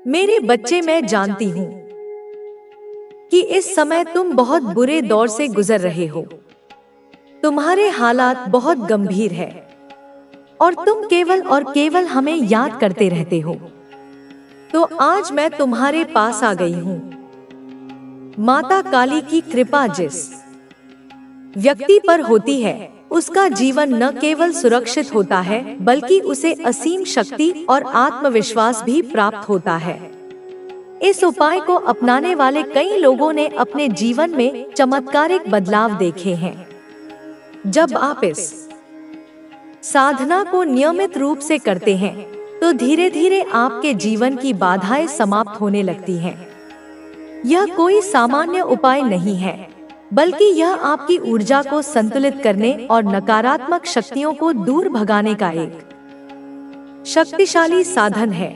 मेरे बच्चे, मैं जानती हूँ कि इस समय तुम बहुत बुरे दौर से गुजर रहे हो। तुम्हारे हालात बहुत गंभीर है और तुम केवल और केवल हमें याद करते रहते हो। तो आज मैं तुम्हारे पास आ गई हूँ। माता काली की कृपा जिस व्यक्ति पर होती है, उसका जीवन न केवल सुरक्षित होता है, बल्कि उसे असीम शक्ति और आत्मविश्वास भी प्राप्त होता है। इस उपाय को अपनाने वाले कई लोगों ने अपने जीवन में चमत्कारिक बदलाव देखे हैं। जब आप इस साधना को नियमित रूप से करते हैं, तो धीरे धीरे आपके जीवन की बाधाएं समाप्त होने लगती हैं। यह कोई सामान्य उपाय नहीं है, बल्कि यह आपकी ऊर्जा को संतुलित करने और नकारात्मक शक्तियों को दूर भगाने का एक शक्तिशाली साधन है।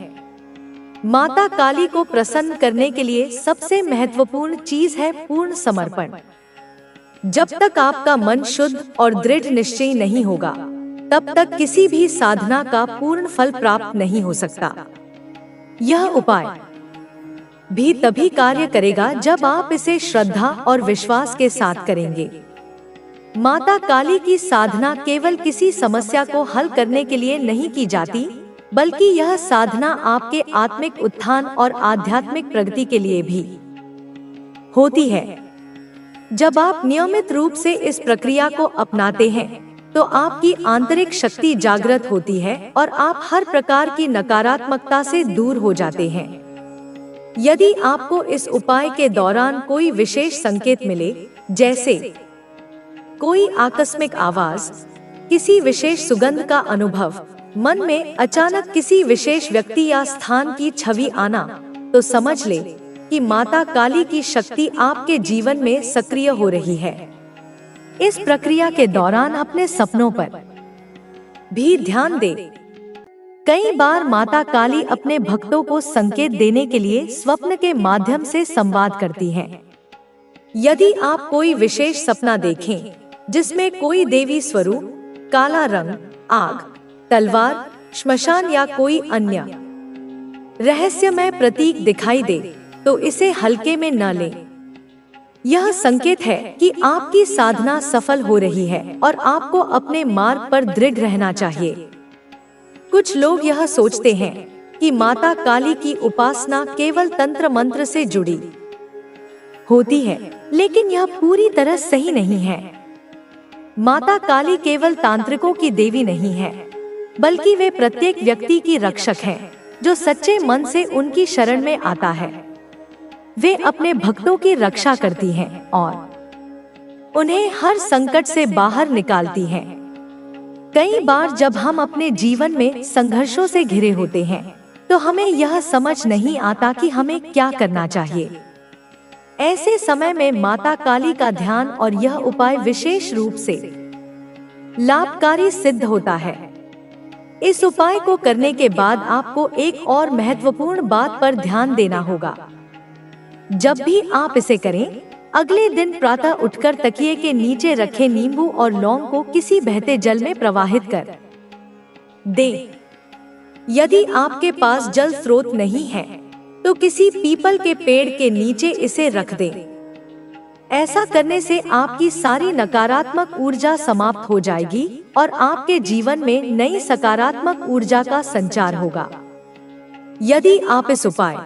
माता काली को प्रसन्न करने के लिए सबसे महत्वपूर्ण चीज है पूर्ण समर्पण। जब तक आपका मन शुद्ध और दृढ़ निश्चयी नहीं होगा, तब तक किसी भी साधना का पूर्ण फल प्राप्त नहीं हो सकता। यह उपाय भी तभी कार्य करेगा जब आप इसे श्रद्धा और विश्वास के साथ करेंगे। माता काली की साधना केवल किसी समस्या को हल करने के लिए नहीं की जाती, बल्कि यह साधना आपके आत्मिक उत्थान और आध्यात्मिक प्रगति के लिए भी होती है। जब आप नियमित रूप से इस प्रक्रिया को अपनाते हैं, तो आपकी आंतरिक शक्ति जागृत होती है और आप हर प्रकार की नकारात्मकता से दूर हो जाते हैं। यदि आपको इस उपाय के दौरान कोई विशेष संकेत मिले, जैसे कोई आकस्मिक आवाज, किसी विशेष सुगंध का अनुभव, मन में अचानक किसी विशेष व्यक्ति या स्थान की छवि आना, तो समझ ले कि माता काली की शक्ति आपके जीवन में सक्रिय हो रही है। इस प्रक्रिया के दौरान अपने सपनों पर भी ध्यान दे। कई बार माता काली अपने भक्तों को संकेत देने के लिए स्वप्न के माध्यम से संवाद करती हैं। यदि आप कोई विशेष सपना देखें, जिसमें कोई देवी स्वरूप, काला रंग, आग, तलवार, श्मशान या कोई अन्य रहस्यमय प्रतीक दिखाई दे, तो इसे हल्के में न लें। यह संकेत है कि आपकी साधना सफल हो रही है और आपको अपने मार्ग पर दृढ़ रहना चाहिए। कुछ लोग यह सोचते हैं कि माता काली की उपासना केवल तंत्र मंत्र से जुड़ी होती है, लेकिन यह पूरी तरह सही नहीं है। माता काली केवल तांत्रिकों की देवी नहीं है, बल्कि वे प्रत्येक व्यक्ति की रक्षक हैं, जो सच्चे मन से उनकी शरण में आता है। वे अपने भक्तों की रक्षा करती हैं और उन्हें हर संकट से बाहर निकालती हैं। कई बार जब हम अपने जीवन में संघर्षों से घिरे होते हैं, तो हमें यह समझ नहीं आता कि हमें क्या करना चाहिए। ऐसे समय में माता काली का ध्यान और यह उपाय विशेष रूप से लाभकारी सिद्ध होता है। इस उपाय को करने के बाद आपको एक और महत्वपूर्ण बात पर ध्यान देना होगा। जब भी आप इसे करें, अगले दिन प्रातः उठकर तकिए के नीचे रखे नींबू और लौंग को किसी बहते जल में प्रवाहित कर दें। यदि आपके पास जल स्रोत नहीं है, तो किसी पीपल के पेड़ के नीचे इसे रख दें। ऐसा करने से आपकी सारी नकारात्मक ऊर्जा समाप्त हो जाएगी और आपके जीवन में नई सकारात्मक ऊर्जा का संचार होगा। यदि आप इस उपाय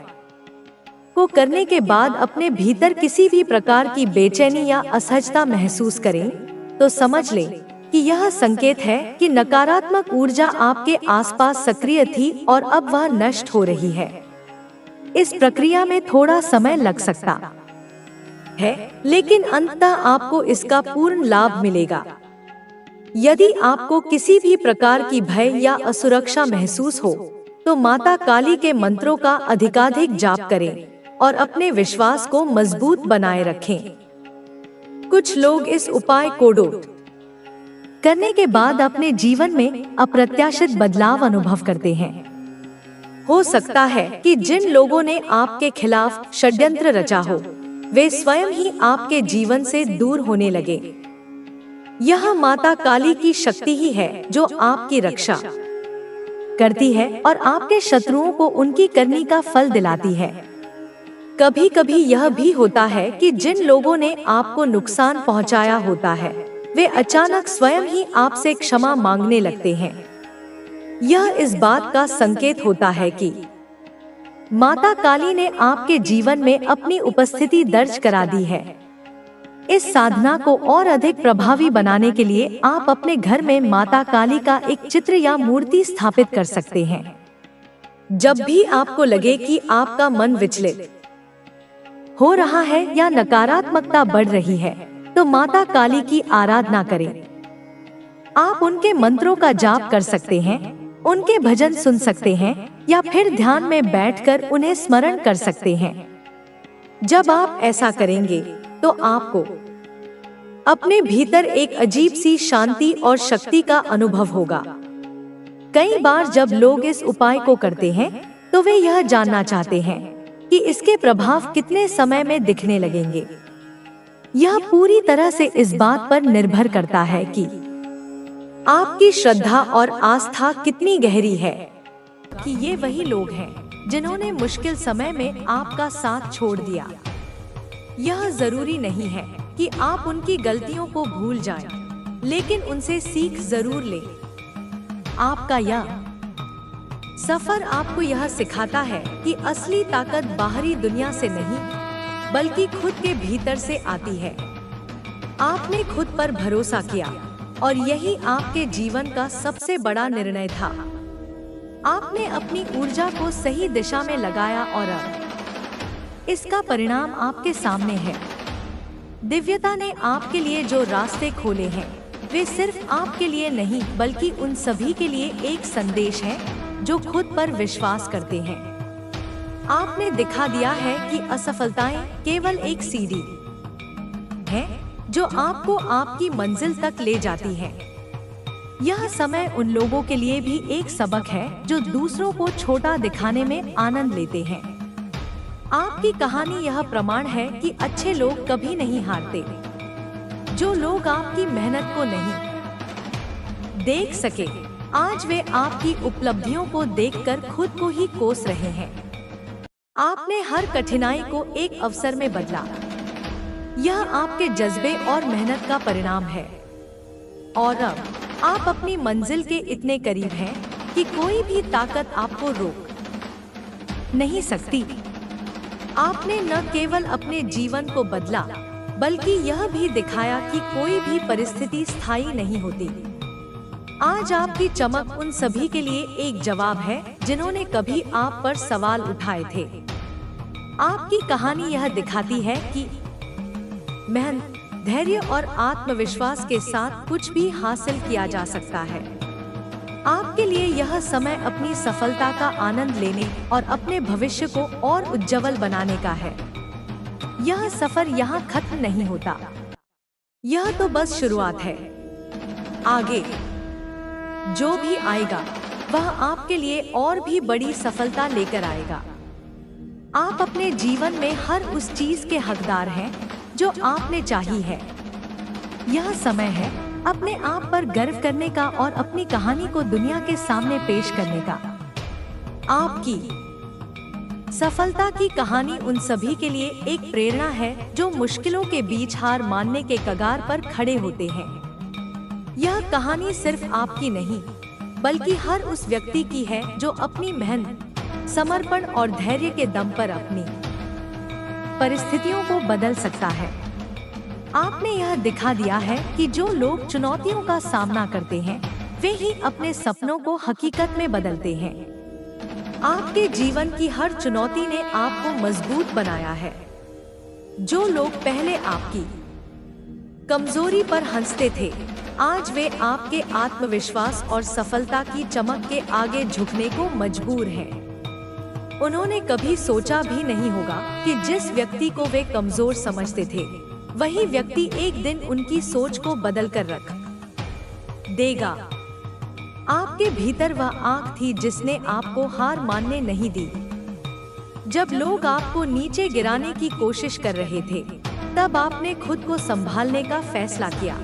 को करने के बाद अपने भीतर किसी भी प्रकार की बेचैनी या असहजता महसूस करें, तो समझ लें कि यह संकेत है कि नकारात्मक ऊर्जा आपके आसपास सक्रिय थी और अब वह नष्ट हो रही है। इस प्रक्रिया में थोड़ा समय लग सकता है, लेकिन अंततः आपको इसका पूर्ण लाभ मिलेगा। यदि आपको किसी भी प्रकार की भय या असुरक्षा महसूस हो, तो माता काली के मंत्रों का अधिकाधिक जाप करें और अपने विश्वास को मजबूत बनाए रखें। कुछ लोग इस उपाय को करने के बाद अपने जीवन में अप्रत्याशित बदलाव अनुभव करते हैं। हो सकता है कि जिन लोगों ने आपके खिलाफ षड्यंत्र रचा हो, वे स्वयं ही आपके जीवन से दूर होने लगे। यह माता काली की शक्ति ही है जो आपकी रक्षा करती है और आपके शत्रुओं को उनकी करनी का फल दिलाती है। कभी कभी यह भी होता है कि जिन लोगों ने आपको नुकसान पहुंचाया होता है, वे अचानक स्वयं ही आपसे क्षमा मांगने लगते हैं। यह इस बात का संकेत होता है कि माता काली ने आपके जीवन में अपनी उपस्थिति दर्ज करा दी है। इस साधना को और अधिक प्रभावी बनाने के लिए आप अपने घर में माता काली का एक चित्र या मूर्ति स्थापित कर सकते हैं। जब भी आपको लगे कि आपका मन विचलित हो रहा है या नकारात्मकता बढ़ रही है, तो माता काली की आराधना करें। आप उनके मंत्रों का जाप कर सकते हैं, उनके भजन सुन सकते हैं या फिर ध्यान में बैठकर उन्हें स्मरण कर सकते हैं। जब आप ऐसा करेंगे तो आपको अपने भीतर एक अजीब सी शांति और शक्ति का अनुभव होगा। कई बार जब लोग इस उपाय को करते हैं तो वे यह जानना चाहते हैं कि इसके प्रभाव कितने समय में दिखने लगेंगे। यह पूरी तरह से इस बात पर निर्भर करता है कि आपकी श्रद्धा और आस्था कितनी गहरी है कि ये वही लोग हैं जिन्होंने मुश्किल समय में आपका साथ छोड़ दिया। यह जरूरी नहीं है कि आप उनकी गलतियों को भूल जाएं, लेकिन उनसे सीख जरूर लें। आपका यह सफर आपको यह सिखाता है कि असली ताकत बाहरी दुनिया से नहीं, बल्कि खुद के भीतर से आती है। आपने खुद पर भरोसा किया और यही आपके जीवन का सबसे बड़ा निर्णय था। आपने अपनी ऊर्जा को सही दिशा में लगाया और अब इसका परिणाम आपके सामने है। दिव्यता ने आपके लिए जो रास्ते खोले हैं, वे सिर्फ आपके लिए नहीं बल्कि उन सभी के लिए एक संदेश है जो खुद पर विश्वास करते हैं। आपने दिखा दिया है कि असफलताएं केवल एक सीढ़ी है जो आपको आपकी मंजिल तक ले जाती है। यह समय उन लोगों के लिए भी एक सबक है जो दूसरों को छोटा दिखाने में आनंद लेते हैं। आपकी कहानी यह प्रमाण है कि अच्छे लोग कभी नहीं हारते। जो लोग आपकी मेहनत को नहीं देख सके, आज वे आपकी उपलब्धियों को देखकर खुद को ही कोस रहे हैं। आपने हर कठिनाई को एक अवसर में बदला। यह आपके जज्बे और मेहनत का परिणाम है और अब आप अपनी मंजिल के इतने करीब हैं कि कोई भी ताकत आपको रोक नहीं सकती। आपने न केवल अपने जीवन को बदला, बल्कि यह भी दिखाया कि कोई भी परिस्थिति स्थायी नहीं होती। आज आपकी चमक उन सभी के लिए एक जवाब है जिन्होंने कभी आप पर सवाल उठाए थे। आपकी कहानी यह दिखाती है कि मेहनत, धैर्य और आत्मविश्वास के साथ कुछ भी हासिल किया जा सकता है। आपके लिए यह समय अपनी सफलता का आनंद लेने और अपने भविष्य को और उज्जवल बनाने का है। यह सफर यहाँ खत्म नहीं होता, यह तो बस शुरुआत है। आगे जो भी आएगा वह आपके लिए और भी बड़ी सफलता लेकर आएगा। आप अपने जीवन में हर उस चीज के हकदार हैं जो आपने चाही है। यह समय है अपने आप पर गर्व करने का और अपनी कहानी को दुनिया के सामने पेश करने का। आपकी सफलता की कहानी उन सभी के लिए एक प्रेरणा है जो मुश्किलों के बीच हार मानने के कगार पर खड़े होते हैं। यह कहानी सिर्फ आपकी नहीं, बल्कि हर उस व्यक्ति की है जो अपनी मेहनत, समर्पण और धैर्य के दम पर अपनी परिस्थितियों को बदल सकता है। आपने यह दिखा दिया है कि जो लोग चुनौतियों का सामना करते हैं, वे ही अपने सपनों को हकीकत में बदलते हैं। आपके जीवन की हर चुनौती ने आपको मजबूत बनाया है। जो लोग पहले आपकी कमजोरी पर हंसते थे, आज वे आपके आत्मविश्वास और सफलता की चमक के आगे झुकने को मजबूर हैं। उन्होंने कभी सोचा भी नहीं होगा कि जिस व्यक्ति को वे कमजोर समझते थे, वही व्यक्ति एक दिन उनकी सोच को बदल कर रख देगा। आपके भीतर वह आग थी जिसने आपको हार मानने नहीं दी। जब लोग आपको नीचे गिराने की कोशिश कर रहे थे, तब आपने खुद को संभालने का फैसला किया।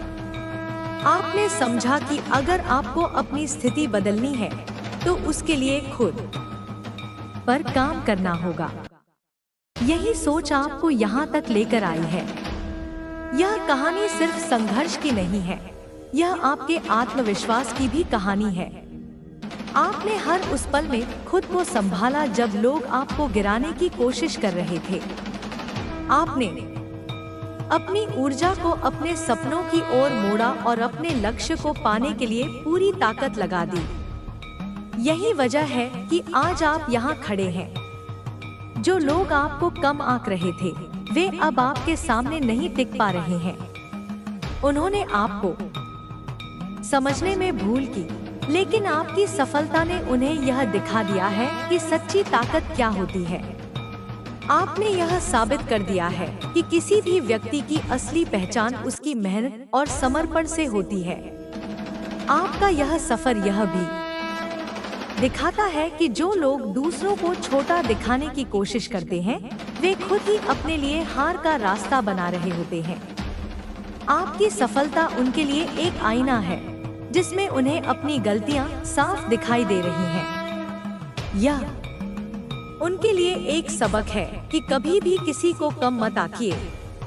आपने समझा कि अगर आपको अपनी स्थिति बदलनी है, तो उसके लिए खुद पर काम करना होगा। यही सोच आपको यहाँ तक लेकर आई है। यह कहानी सिर्फ संघर्ष की नहीं है, यह आपके आत्मविश्वास की भी कहानी है। आपने हर उस पल में खुद को संभाला जब लोग आपको गिराने की कोशिश कर रहे थे। आपने अपनी ऊर्जा को अपने सपनों की ओर मोड़ा और अपने लक्ष्य को पाने के लिए पूरी ताकत लगा दी। यही वजह है कि आज आप यहाँ खड़े हैं। जो लोग आपको कम आंक रहे थे, वे अब आपके सामने नहीं टिक पा रहे हैं। उन्होंने आपको समझने में भूल की, लेकिन आपकी सफलता ने उन्हें यह दिखा दिया है कि सच्ची ताकत क्या होती है। आपने यह साबित कर दिया है कि किसी भी व्यक्ति की असली पहचान उसकी मेहनत और समर्पण से होती है। आपका यह सफर यह भी दिखाता है कि जो लोग दूसरों को छोटा दिखाने की कोशिश करते हैं, वे खुद ही अपने लिए हार का रास्ता बना रहे होते हैं। आपकी सफलता उनके लिए एक आईना है, जिसमें उन्हें अपनी गलतियां साफ दिखाई दे रही हैं। यह उनके लिए एक सबक है कि कभी भी किसी को कम मत आंकिए,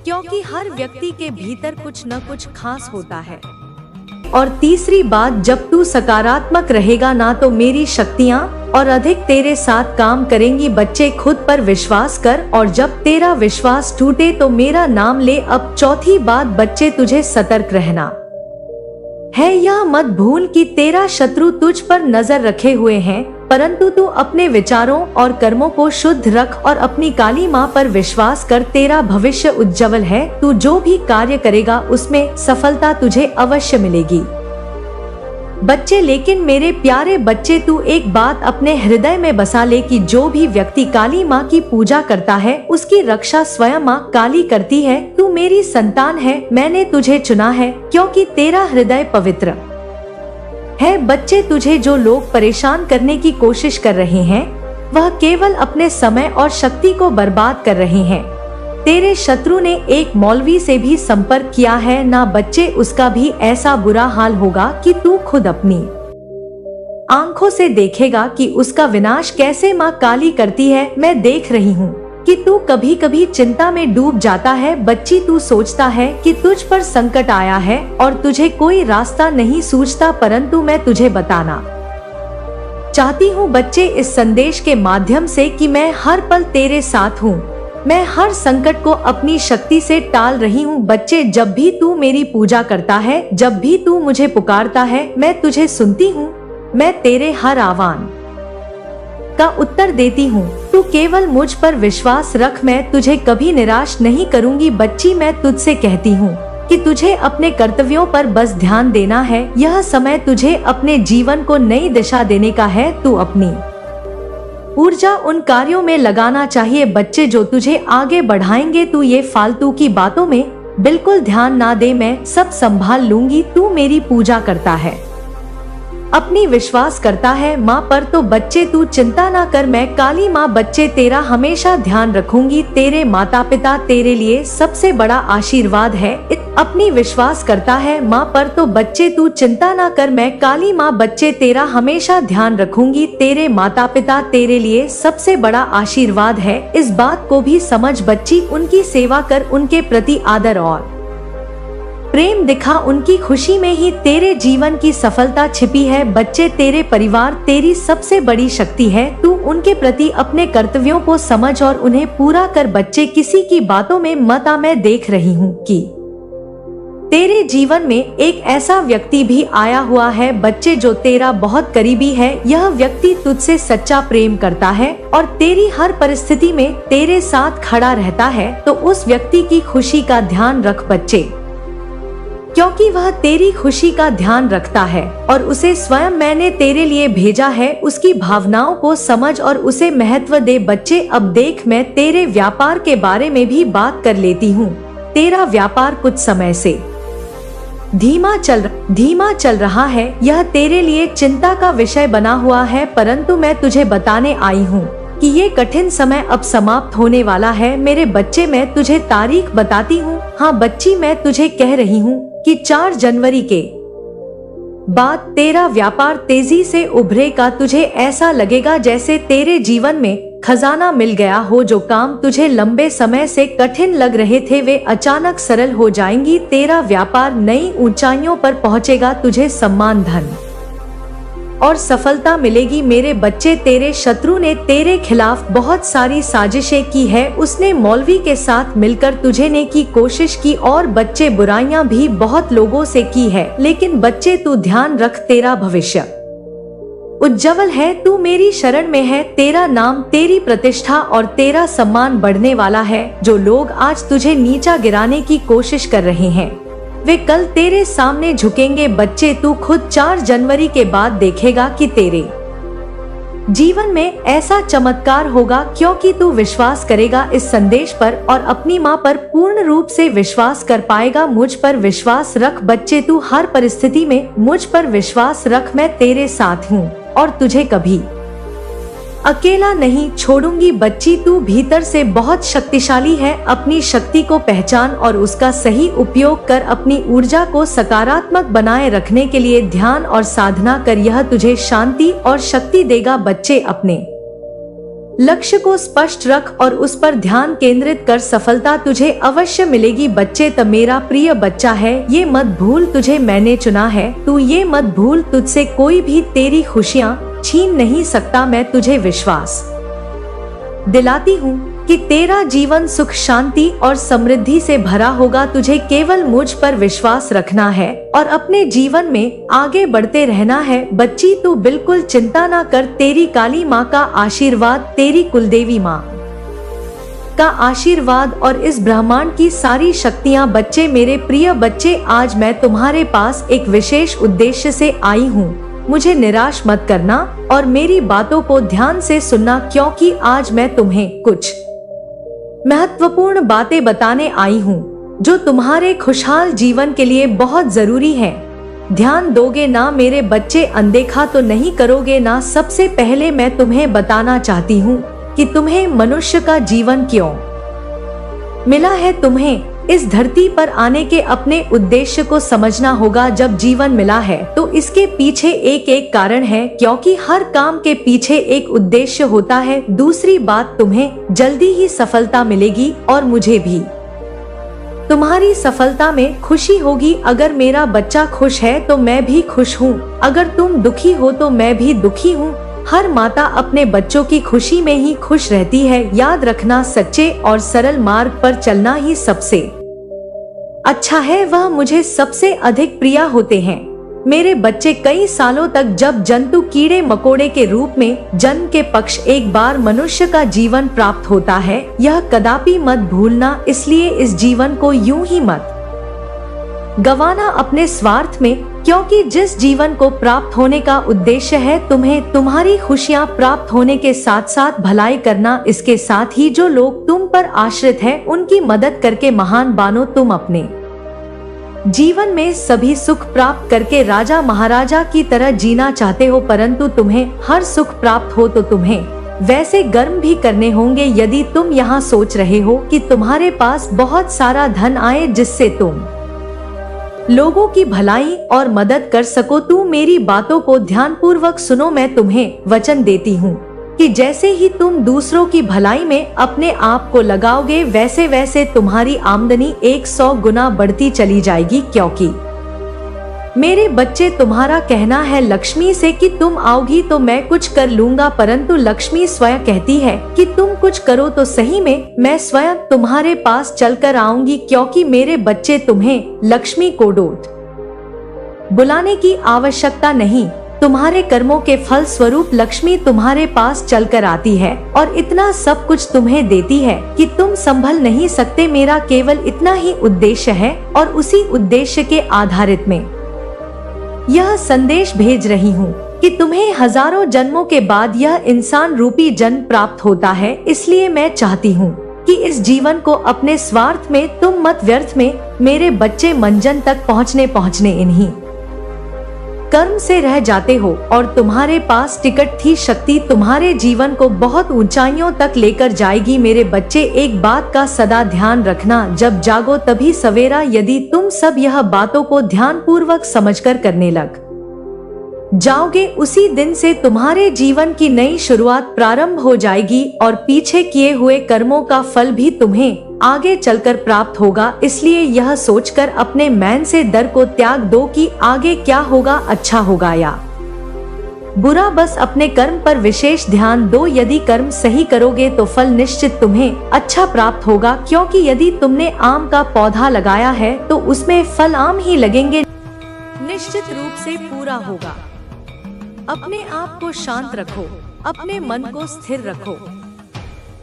क्योंकि हर व्यक्ति के भीतर कुछ न कुछ खास होता है। और तीसरी बात, जब तू सकारात्मक रहेगा ना तो मेरी शक्तियाँ और अधिक तेरे साथ काम करेंगी। बच्चे, खुद पर विश्वास कर और जब तेरा विश्वास टूटे तो मेरा नाम ले। अब चौथी बात, बच्चे तुझे सतर्क रहना है। यह मत भूल कि तेरा शत्रु तुझ पर नजर रखे हुए हैं, परंतु तू अपने विचारों और कर्मों को शुद्ध रख और अपनी काली माँ पर विश्वास कर। तेरा भविष्य उज्जवल है। तू जो भी कार्य करेगा उसमें सफलता तुझे अवश्य मिलेगी। बच्चे, लेकिन मेरे प्यारे बच्चे, तू एक बात अपने हृदय में बसा ले कि जो भी व्यक्ति काली माँ की पूजा करता है, उसकी रक्षा स्वयं माँ काली करती है। तू मेरी संतान है, मैंने तुझे चुना है क्योंकि तेरा हृदय पवित्र है। बच्चे, तुझे जो लोग परेशान करने की कोशिश कर रहे हैं, वह केवल अपने समय और शक्ति को बर्बाद कर रहे हैं। तेरे शत्रु ने एक मौलवी से भी संपर्क किया है ना बच्चे, उसका भी ऐसा बुरा हाल होगा कि तू खुद अपनी आंखों से देखेगा कि उसका विनाश कैसे माँ काली करती है। मैं देख रही हूँ कि तू कभी कभी चिंता में डूब जाता है। बच्ची, तू सोचता है कि तुझ पर संकट आया है और तुझे कोई रास्ता नहीं सूझता, परंतु मैं तुझे बताना चाहती हूँ बच्चे, इस संदेश के माध्यम से कि मैं हर पल तेरे साथ हूँ। मैं हर संकट को अपनी शक्ति से टाल रही हूँ। बच्चे, जब भी तू मेरी पूजा करता है, जब भी तू मुझे पुकारता है, मैं तुझे सुनती हूँ। मैं तेरे हर आह्वान का उत्तर देती हूँ। तू केवल मुझ पर विश्वास रख, मैं तुझे कभी निराश नहीं करूँगी। बच्ची, मैं तुझसे कहती हूँ कि तुझे अपने कर्तव्यों पर बस ध्यान देना है। यह समय तुझे अपने जीवन को नई दिशा देने का है। तू अपनी ऊर्जा उन कार्यों में लगाना चाहिए बच्चे जो तुझे आगे बढ़ाएंगे। तू ये फालतू की बातों में बिल्कुल ध्यान ना दे, मैं सब संभाल लूंगी। तू मेरी पूजा करता है, अपनी विश्वास करता है माँ पर, तो बच्चे तू चिंता ना कर, मैं काली माँ बच्चे तेरा हमेशा ध्यान रखूंगी। तेरे माता पिता तेरे लिए सबसे बड़ा आशीर्वाद है। अपनी विश्वास करता है माँ पर, तो बच्चे तू चिंता ना कर, मैं काली माँ बच्चे तेरा हमेशा ध्यान रखूंगी। तेरे माता पिता तेरे लिए सबसे बड़ा आशीर्वाद है। इस बात को भी समझ बच्ची, उनकी सेवा कर, उनके प्रति आदर और प्रेम दिखा। उनकी खुशी में ही तेरे जीवन की सफलता छिपी है। बच्चे, तेरे परिवार तेरी सबसे बड़ी शक्ति है। तू उनके प्रति अपने कर्तव्यों को समझ और उन्हें पूरा कर। बच्चे, किसी की बातों में मत आ। मैं देख रही हूँ कि तेरे जीवन में एक ऐसा व्यक्ति भी आया हुआ है बच्चे, जो तेरा बहुत करीबी है। यह व्यक्ति तुझसे सच्चा प्रेम करता है और तेरी हर परिस्थिति में तेरे साथ खड़ा रहता है। तो उस व्यक्ति की खुशी का ध्यान रख बच्चे, क्योंकि वह तेरी खुशी का ध्यान रखता है और उसे स्वयं मैंने तेरे लिए भेजा है। उसकी भावनाओं को समझ और उसे महत्व दे। बच्चे, अब देख, मैं तेरे व्यापार के बारे में भी बात कर लेती हूँ। तेरा व्यापार कुछ समय से धीमा चल रहा है। यह तेरे लिए चिंता का विषय बना हुआ है, परंतु मैं तुझे बताने आई हूँ कि ये कठिन समय अब समाप्त होने वाला है। मेरे बच्चे, मैं तुझे तारीख बताती हूँ। हाँ बच्ची, मैं तुझे कह रही हूँ कि 4 जनवरी के बाद तेरा व्यापार तेजी से उभरेगा। तुझे ऐसा लगेगा जैसे तेरे जीवन में खजाना मिल गया हो। जो काम तुझे लंबे समय से कठिन लग रहे थे वे अचानक सरल हो जाएंगी। तेरा व्यापार नई ऊंचाइयों पर पहुंचेगा। तुझे सम्मान, धन और सफलता मिलेगी। मेरे बच्चे, तेरे शत्रु ने तेरे खिलाफ बहुत सारी साजिशें की है। उसने मौलवी के साथ मिलकर तुझे ने की कोशिश की और बच्चे बुराइयां भी बहुत लोगों से की है। लेकिन बच्चे तू ध्यान रख, तेरा भविष्य उज्जवल है। तू मेरी शरण में है। तेरा नाम, तेरी प्रतिष्ठा और तेरा सम्मान बढ़ने वाला है। जो लोग आज तुझे नीचा गिराने की कोशिश कर रहे हैं वे कल तेरे सामने झुकेंगे। बच्चे, तू खुद 4 जनवरी के बाद देखेगा कि तेरे जीवन में ऐसा चमत्कार होगा, क्योंकि तू विश्वास करेगा इस संदेश पर और अपनी माँ पर पूर्ण रूप से विश्वास कर पाएगा। मुझ पर विश्वास रख बच्चे, तू हर परिस्थिति में मुझ पर विश्वास रख। मैं तेरे साथ हूँ और तुझे कभी अकेला नहीं छोड़ूंगी। बच्ची, तू भीतर से बहुत शक्तिशाली है। अपनी शक्ति को पहचान और उसका सही उपयोग कर। अपनी ऊर्जा को सकारात्मक बनाए रखने के लिए ध्यान और साधना कर। यह तुझे शांति और शक्ति देगा। बच्चे, अपने लक्ष्य को स्पष्ट रख और उस पर ध्यान केंद्रित कर। सफलता तुझे अवश्य मिलेगी। बच्चे, त मेरा प्रिय बच्चा है, ये मत भूल तुझे मैंने चुना है। तू ये मत भूल, तुझसे कोई भी तेरी खुशियाँ छीन नहीं सकता। मैं तुझे विश्वास दिलाती हूँ कि तेरा जीवन सुख, शांति और समृद्धि से भरा होगा। तुझे केवल मुझ पर विश्वास रखना है और अपने जीवन में आगे बढ़ते रहना है। बच्ची, तू बिल्कुल चिंता ना कर। तेरी काली माँ का आशीर्वाद, तेरी कुलदेवी माँ का आशीर्वाद और इस ब्रह्मांड की सारी शक्तियाँ। बच्चे, मेरे प्रिय बच्चे, आज मैं तुम्हारे पास एक विशेष उद्देश्य से आई हूँ। मुझे निराश मत करना और मेरी बातों को ध्यान से सुनना, क्योंकि आज मैं तुम्हें कुछ महत्वपूर्ण बातें बताने आई हूँ जो तुम्हारे खुशहाल जीवन के लिए बहुत जरूरी है। ध्यान दोगे ना मेरे बच्चे? अनदेखा तो नहीं करोगे ना? सबसे पहले मैं तुम्हें बताना चाहती हूँ कि तुम्हें मनुष्य का जीवन क्यों मिला है। तुम्हें इस धरती पर आने के अपने उद्देश्य को समझना होगा। जब जीवन मिला है तो इसके पीछे एक एक कारण है, क्योंकि हर काम के पीछे एक उद्देश्य होता है। दूसरी बात, तुम्हें जल्दी ही सफलता मिलेगी और मुझे भी तुम्हारी सफलता में खुशी होगी। अगर मेरा बच्चा खुश है तो मैं भी खुश हूँ। अगर तुम दुखी हो तो मैं भी दुखी हूँ। हर माता अपने बच्चों की खुशी में ही खुश रहती है। याद रखना, सच्चे और सरल मार्ग पर चलना ही सबसे अच्छा है। वह मुझे सबसे अधिक प्रिय होते हैं। मेरे बच्चे, कई सालों तक जब जंतु कीड़े मकोड़े के रूप में जन्म के पक्ष एक बार मनुष्य का जीवन प्राप्त होता है, यह कदापि मत भूलना। इसलिए इस जीवन को यूं ही मत गवाना अपने स्वार्थ में, क्योंकि जिस जीवन को प्राप्त होने का उद्देश्य है तुम्हें तुम्हारी खुशियाँ प्राप्त होने के साथ साथ भलाई करना। इसके साथ ही जो लोग तुम पर आश्रित हैं उनकी मदद करके महान बनो। तुम अपने जीवन में सभी सुख प्राप्त करके राजा महाराजा की तरह जीना चाहते हो, परंतु तुम्हें हर सुख प्राप्त हो तो तुम्हें वैसे कर्म भी करने होंगे। यदि तुम यहाँ सोच रहे हो कि तुम्हारे पास बहुत सारा धन आए जिससे तुम लोगों की भलाई और मदद कर सको, तू मेरी बातों को ध्यानपूर्वक सुनो। मैं तुम्हें वचन देती हूँ कि जैसे ही तुम दूसरों की भलाई में अपने आप को लगाओगे वैसे वैसे तुम्हारी आमदनी 100 गुना बढ़ती चली जाएगी। क्योंकि मेरे बच्चे, तुम्हारा कहना है लक्ष्मी से कि तुम आओगी तो मैं कुछ कर लूंगा, परंतु लक्ष्मी स्वयं कहती है कि तुम कुछ करो तो सही में मैं स्वयं तुम्हारे पास चलकर आऊंगी। क्योंकि मेरे बच्चे, तुम्हें लक्ष्मी को डोट बुलाने की आवश्यकता नहीं। तुम्हारे कर्मों के फल स्वरूप लक्ष्मी तुम्हारे पास चलकर आती है और इतना सब कुछ तुम्हें देती है कि तुम संभल नहीं सकते। मेरा केवल इतना ही उद्देश्य है और उसी उद्देश्य के आधारित में यह संदेश भेज रही हूँ कि तुम्हें हजारों जन्मों के बाद यह इंसान रूपी जन्म प्राप्त होता है। इसलिए मैं चाहती हूँ कि इस जीवन को अपने स्वार्थ में तुम मत व्यर्थ में। मेरे बच्चे, मंजन तक पहुँचने इन्हीं कर्म से रह जाते हो और तुम्हारे पास टिकट थी। शक्ति तुम्हारे जीवन को बहुत ऊंचाइयों तक लेकर जाएगी। मेरे बच्चे, एक बात का सदा ध्यान रखना, जब जागो तभी सवेरा। यदि तुम सब यह बातों को ध्यान पूर्वक समझकर करने लग जाओगे उसी दिन से तुम्हारे जीवन की नई शुरुआत प्रारंभ हो जाएगी और पीछे किए हुए कर्मों का फल भी तुम्हें आगे चलकर प्राप्त होगा। इसलिए यह सोचकर अपने मन से डर को त्याग दो कि आगे क्या होगा, अच्छा होगा या बुरा। बस अपने कर्म पर विशेष ध्यान दो। यदि कर्म सही करोगे तो फल निश्चित तुम्हें अच्छा प्राप्त होगा, क्योंकि यदि तुमने आम का पौधा लगाया है तो उसमें फल आम ही लगेंगे, निश्चित रूप से पूरा होगा। अपने आप को शांत रखो, अपने मन को स्थिर रखो।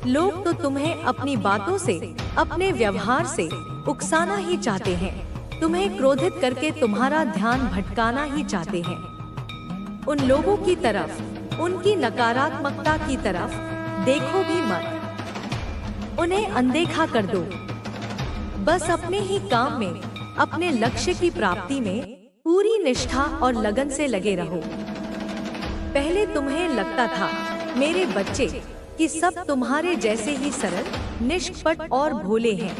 लोग तो तुम्हें अपनी बातों से, अपने व्यवहार से उकसाना ही चाहते हैं, तुम्हें क्रोधित करके तुम्हारा ध्यान भटकाना ही चाहते हैं। उन लोगों की तरफ, उनकी नकारात्मकता की तरफ देखो भी मत, उन्हें अनदेखा कर दो। बस अपने ही काम में, अपने लक्ष्य की प्राप्ति में पूरी निष्ठा और लगन से लगे रहो। पहले तुम्हें लगता था मेरे बच्चे कि सब तुम्हारे जैसे ही सरल, निष्कपट और भोले हैं।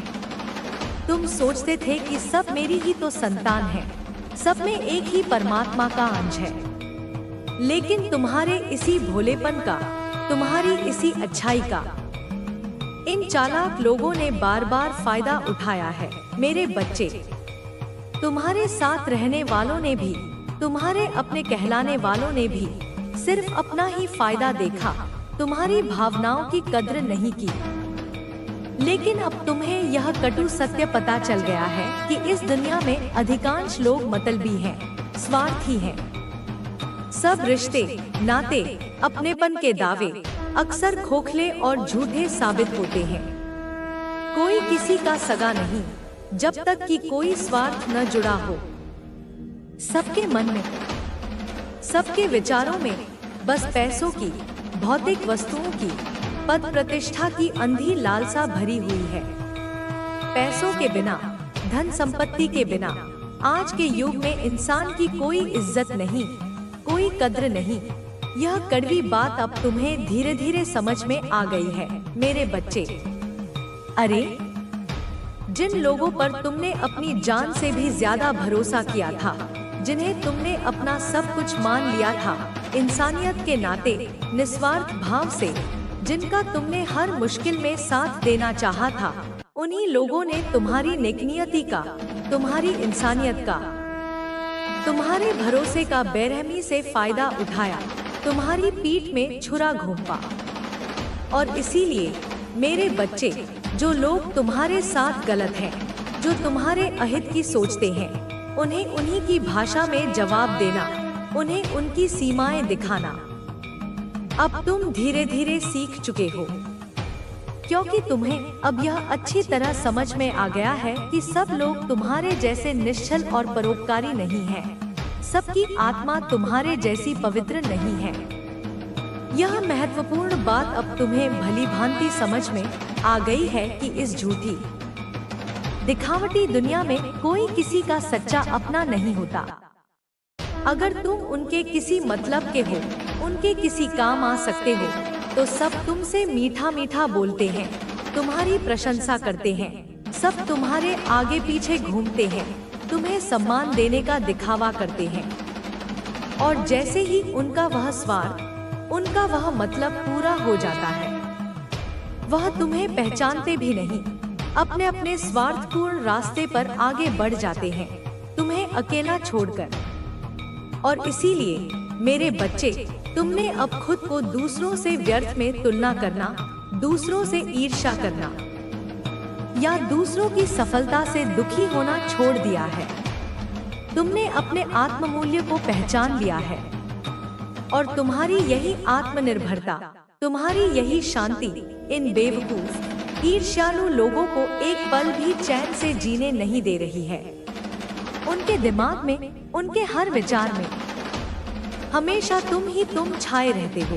तुम सोचते थे कि सब मेरी ही तो संतान है, सब में एक ही परमात्मा का अंश है। लेकिन तुम्हारे इसी भोलेपन का, तुम्हारी इसी अच्छाई का इन चालाक लोगों ने बार बार फायदा उठाया है। मेरे बच्चे, तुम्हारे साथ रहने वालों ने भी, तुम्हारे अपने कहलाने वालों ने भी सिर्फ अपना ही फायदा देखा, तुम्हारी भावनाओं की कद्र नहीं की। लेकिन अब तुम्हें यह कटु सत्य पता चल गया है कि इस दुनिया में अधिकांश लोग मतलबी हैं, स्वार्थी हैं। सब रिश्ते, नाते, अपनेपन के दावे अक्सर खोखले और झूठे साबित होते हैं। कोई किसी का सगा नहीं जब तक कि कोई स्वार्थ न जुड़ा हो। सबके मन में, सबके विचारों में बस पैसों की, भौतिक वस्तुओं की, पद प्रतिष्ठा की अंधी लालसा भरी हुई है। पैसों के बिना, धन संपत्ति के बिना आज के युग में इंसान की कोई इज्जत नहीं, कोई कद्र नहीं। यह कड़वी बात अब तुम्हें धीरे धीरे समझ में आ गई है मेरे बच्चे। अरे, जिन लोगों पर तुमने अपनी जान से भी ज्यादा भरोसा किया था, जिन्हें तुमने अपना सब कुछ मान लिया था, इंसानियत के नाते, निस्वार्थ भाव से, जिनका तुमने हर मुश्किल में साथ देना चाहा था, उन्हीं लोगों ने तुम्हारी नेकनियती का, तुम्हारी इंसानियत का, तुम्हारे भरोसे का बेरहमी से फायदा उठाया, तुम्हारी पीठ में छुरा घोंपा। और इसीलिए मेरे बच्चे, जो लोग तुम्हारे साथ गलत हैं, जो तुम्हारे अहित की सोचते हैं, उन्हें उन्हीं की भाषा में जवाब देना, उन्हें उनकी सीमाएं दिखाना अब तुम धीरे धीरे सीख चुके हो, क्योंकि तुम्हें अब यह अच्छी तरह समझ में आ गया है कि सब लोग तुम्हारे जैसे निश्चल और परोपकारी नहीं हैं। सबकी आत्मा तुम्हारे जैसी पवित्र नहीं है। यह महत्वपूर्ण बात अब तुम्हें भली भांति समझ में आ गई है कि इस झूठी, दिखावटी दुनिया में कोई किसी का सच्चा अपना नहीं होता। अगर तुम उनके किसी मतलब के हो, उनके किसी काम आ सकते हो, तो सब तुमसे मीठा मीठा बोलते हैं, तुम्हारी प्रशंसा करते हैं, सब तुम्हारे आगे पीछे घूमते हैं, तुम्हें सम्मान देने का दिखावा करते हैं। और जैसे ही उनका वह स्वार्थ, उनका वह मतलब पूरा हो जाता है, वह तुम्हें पहचानते भी नहीं, अपने अपने स्वार्थपूर्ण रास्ते पर आगे बढ़ जाते हैं, तुम्हें अकेला छोड़कर। और इसीलिए मेरे बच्चे, तुमने अब खुद को दूसरों से व्यर्थ में तुलना करना, दूसरों से ईर्ष्या करना या दूसरों की सफलता से दुखी होना छोड़ दिया है। तुमने अपने आत्ममूल्य को पहचान लिया है और तुम्हारी यही आत्मनिर्भरता, तुम्हारी यही शांति इन बेवकूफ, ईर्ष्यालु लोगों को एक पल भी चैन से जीने नहीं दे रही है। उनके दिमाग में, उनके हर विचार में हमेशा तुम ही तुम छाए रहते हो।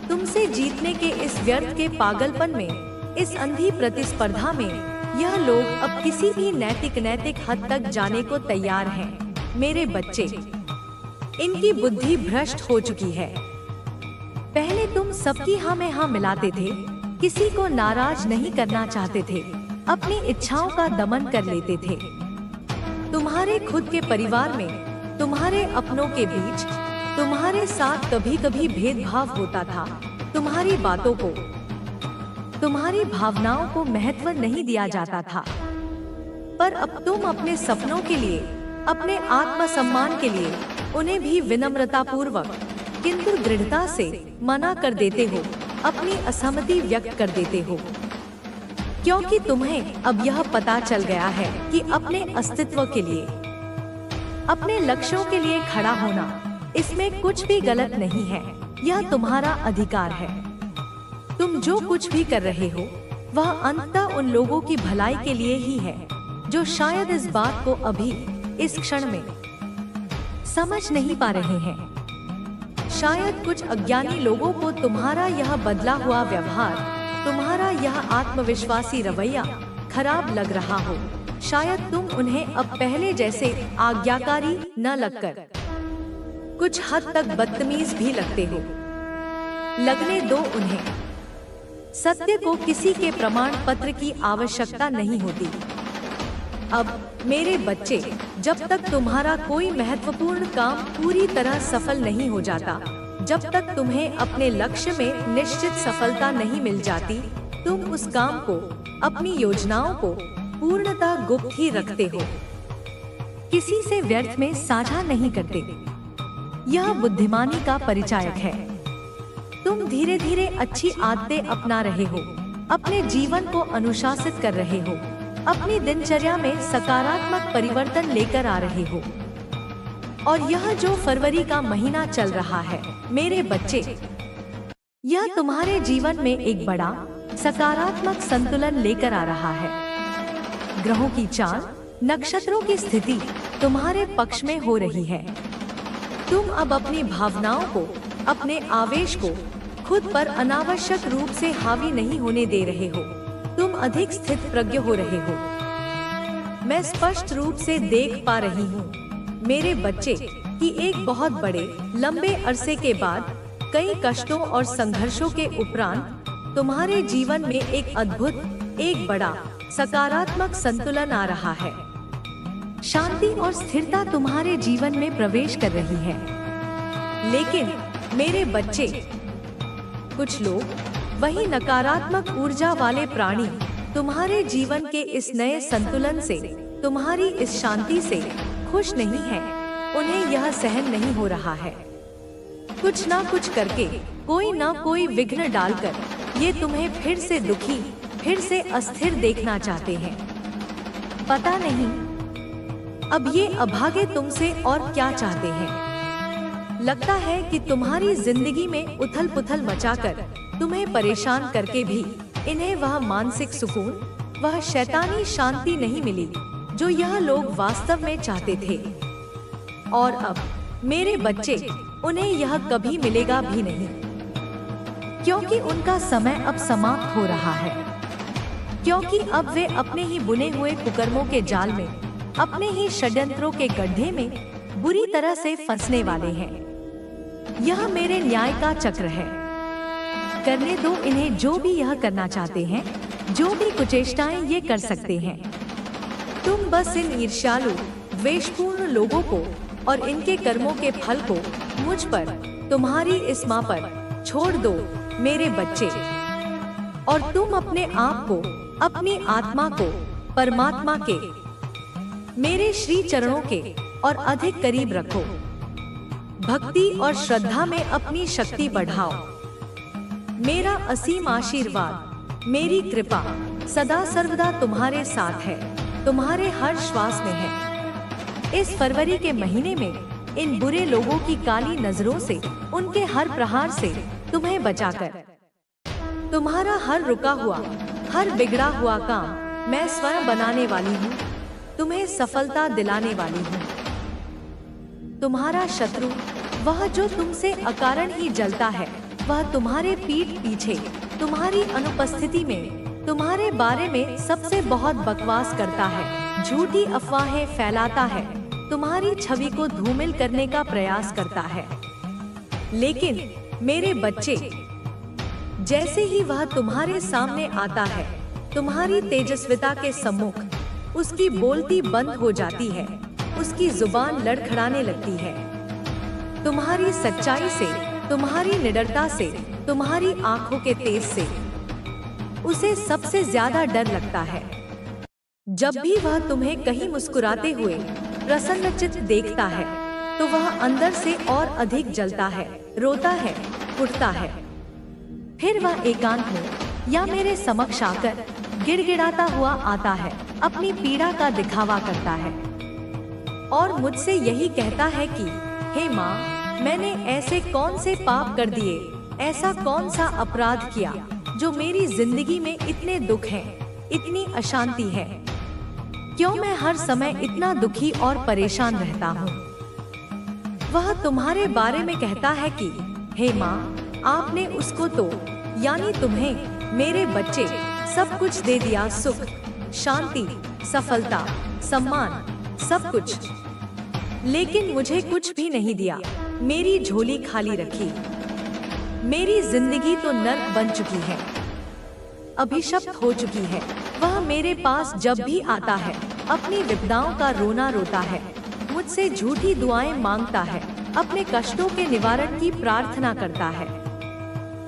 तुमसे जीतने के इस व्यर्थ के पागलपन में, इस अंधी प्रतिस्पर्धा में यह लोग अब किसी भी नैतिक हद तक जाने को तैयार हैं। मेरे बच्चे, इनकी बुद्धि भ्रष्ट हो चुकी है। पहले तुम सबकी हाँ में हाँ मिलाते थे, किसी को नाराज नहीं करना चाहते थे, अपनी इच्छाओं का दमन कर लेते थे। तुम्हारे खुद के परिवार में तुम्हारे अपनों के बीच तुम्हारे साथ कभी कभी भेदभाव होता था। तुम्हारी बातों को, तुम्हारी भावनाओं को महत्व नहीं दिया जाता था। पर अब तुम अपने सपनों के लिए, अपने आत्मसम्मान के लिए उन्हें भी विनम्रता पूर्वक किंतु दृढ़ता से मना कर देते हो, अपनी असहमति व्यक्त कर देते हो। क्योंकि तुम्हें अब यह पता चल गया है कि अपने अस्तित्व के लिए, अपने लक्ष्यों के लिए खड़ा होना, इसमें कुछ भी गलत नहीं है। यह तुम्हारा अधिकार है। तुम जो कुछ भी कर रहे हो वह अंततः उन लोगों की भलाई के लिए ही है जो शायद इस बात को अभी इस क्षण में समझ नहीं पा रहे हैं। शायद कुछ अज्ञानी लोगों को तुम्हारा यह बदला हुआ व्यवहार, तुम्हारा यह आत्मविश्वासी रवैया खराब लग रहा हो। शायद तुम उन्हें अब पहले जैसे आज्ञाकारी न लगकर कुछ हद तक बदतमीज भी लगते हो। लगने दो उन्हें। सत्य को किसी के प्रमाण पत्र की आवश्यकता नहीं होती। अब मेरे बच्चे, जब तक तुम्हारा कोई महत्वपूर्ण काम पूरी तरह सफल नहीं हो जाता, जब तक तुम्हें अपने लक्ष्य में निश्चित सफलता नहीं मिल जाती, तुम उस काम को, अपनी योजनाओं को पूर्णतः गुप्त ही रखते हो, किसी से व्यर्थ में साझा नहीं करते। यह बुद्धिमानी का परिचायक है। तुम धीरे धीरे अच्छी आदतें अपना रहे हो, अपने जीवन को अनुशासित कर रहे हो, अपनी दिनचर्या में सकारात्मक परिवर्तन लेकर आ रहे हो। और यह जो फरवरी का महीना चल रहा है मेरे बच्चे, यह तुम्हारे जीवन में एक बड़ा सकारात्मक संतुलन लेकर आ रहा है। ग्रहों की चाल, नक्षत्रों की स्थिति तुम्हारे पक्ष में हो रही है। तुम अब अपनी भावनाओं को, अपने आवेश को खुद पर अनावश्यक रूप से हावी नहीं होने दे रहे हो। तुम अधिक स्थित प्रज्ञ हो रहे हो। मैं स्पष्ट रूप से देख पा रही हूँ मेरे बच्चे कि एक बहुत बड़े लंबे अरसे के बाद, कई कष्टों और संघर्षों के उपरांत तुम्हारे जीवन में एक अद्भुत, एक बड़ा सकारात्मक संतुलन आ रहा है। शांति और स्थिरता तुम्हारे जीवन में प्रवेश कर रही है। लेकिन मेरे बच्चे, कुछ लोग, वही नकारात्मक ऊर्जा वाले प्राणी, तुम्हारे जीवन के इस नए संतुलन से, तुम्हारी इस शांति से खुश नहीं है। उन्हें यह सहन नहीं हो रहा है। कुछ ना कुछ करके, कोई ना कोई विघ्न डालकर ये तुम्हें फिर से दुखी, फिर से अस्थिर देखना चाहते हैं। पता नहीं अब ये अभागे तुमसे और क्या चाहते हैं। लगता है कि तुम्हारी जिंदगी में उथल पुथल मचाकर, तुम्हें परेशान करके भी इन्हें वह मानसिक सुकून, वह शैतानी शांति नहीं मिली जो यह लोग वास्तव में चाहते थे। और अब मेरे बच्चे, उन्हें यह कभी मिलेगा भी नहीं, क्योंकि उनका समय अब समाप्त हो रहा है। क्योंकि अब वे अपने ही बुने हुए कुकर्मों के जाल में, अपने ही षड्यंत्रों के गड्ढे में बुरी तरह से फंसने वाले हैं। यह मेरे न्याय का चक्र है। करने दो इन्हें जो भी यह करना चाहते हैं, जो भी कुचेष्टाएं ये कर सकते हैं। तुम बस इन ईर्ष्यालु, द्वेषपूर्ण लोगों को और इनके कर्मों के फल को मुझ पर, तुम्हारी इस मां पर छोड़ दो मेरे बच्चे। और तुम अपने आप को, अपनी आत्मा को परमात्मा के, मेरे श्री चरणों के और अधिक करीब रखो। भक्ति और श्रद्धा में अपनी शक्ति बढ़ाओ। मेरा असीम आशीर्वाद, मेरी कृपा सदा सर्वदा तुम्हारे साथ है, तुम्हारे हर श्वास में है। इस फरवरी के महीने में इन बुरे लोगों की काली नजरों से, उनके हर प्रहार से तुम्हें बचाकर, तुम्हारा हर रुका हुआ, हर बिगड़ा हुआ काम मैं स्वयं बनाने वाली हूँ, तुम्हें सफलता दिलाने वाली हूँ। तुम्हारा शत्रु, वह जो तुमसे अकारण ही जलता है, वह तुम्हारे पीठ पीछे, तुम्हारी अनुपस्थिति में, तुम्हारे बारे में सबसे बहुत बकवास करता है, झूठी अफवाहें फैलाता है, तुम्हारी छवि को धूमिल करने का प्रयास करता है। लेकिन मेरे बच्चे, जैसे ही वह तुम्हारे सामने आता है, तुम्हारी तेजस्विता के सम्मुख उसकी बोलती बंद हो जाती है। उसकी जुबान लड़खड़ाने लगती है। तुम्हारी सच्चाई से, तुम्हारी निडरता से, तुम्हारी आंखों के तेज से उसे सबसे ज्यादा डर लगता है। जब भी वह तुम्हें कहीं मुस्कुराते हुए प्रसन्नचित्त देखता है तो वह अंदर से और अधिक जलता है, रोता है, उठता है। फिर वह एकांत में या मेरे समक्ष आकर गिड़गिड़ाता हुआ आता है, अपनी पीड़ा का दिखावा करता है और मुझसे यही कहता है कि हे माँ, मैंने ऐसे कौन से पाप कर दिए, ऐसा कौन सा अपराध किया जो मेरी जिंदगी में इतने दुख हैं, इतनी अशांति है। क्यों मैं हर समय इतना दुखी और परेशान रहता हूँ। वह तुम्हारे बारे में कहता है कि हे माँ, आपने उसको तो यानी तुम्हें, मेरे बच्चे, सब कुछ दे दिया, सुख, शांति, सफलता, सम्मान, सब कुछ, लेकिन मुझे कुछ भी नहीं दिया। मेरी झोली खाली रखी। मेरी जिंदगी तो नर्क बन चुकी है, अभिशप्त हो चुकी है। वह मेरे पास जब भी आता है अपनी विपदाओं का रोना रोता है, मुझसे झूठी दुआएं मांगता है, अपने कष्टों के निवारण की प्रार्थना करता है।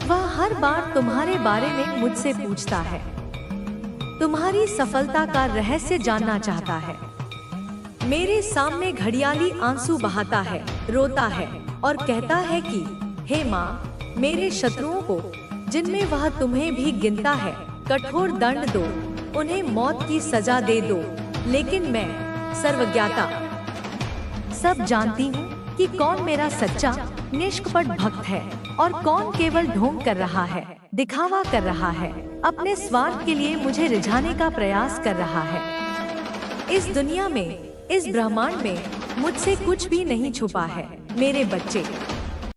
वह हर बार तुम्हारे बारे में मुझसे पूछता है, तुम्हारी सफलता का रहस्य जानना चाहता है। मेरे सामने घड़ियाली आंसू बहाता है, रोता है और कहता है कि हे माँ, मेरे शत्रुओं को, जिनमें वह तुम्हें भी गिनता है, कठोर दंड दो, उन्हें मौत की सजा दे दो। लेकिन मैं सर्वज्ञाता सब जानती हूँ कि कौन मेरा सच्चा निष्कपट भक्त है और कौन केवल ढोंग कर रहा है, दिखावा कर रहा है, अपने स्वार्थ के लिए मुझे रिझाने का प्रयास कर रहा है। इस दुनिया में, इस ब्रह्मांड में मुझसे कुछ भी नहीं छुपा है मेरे बच्चे।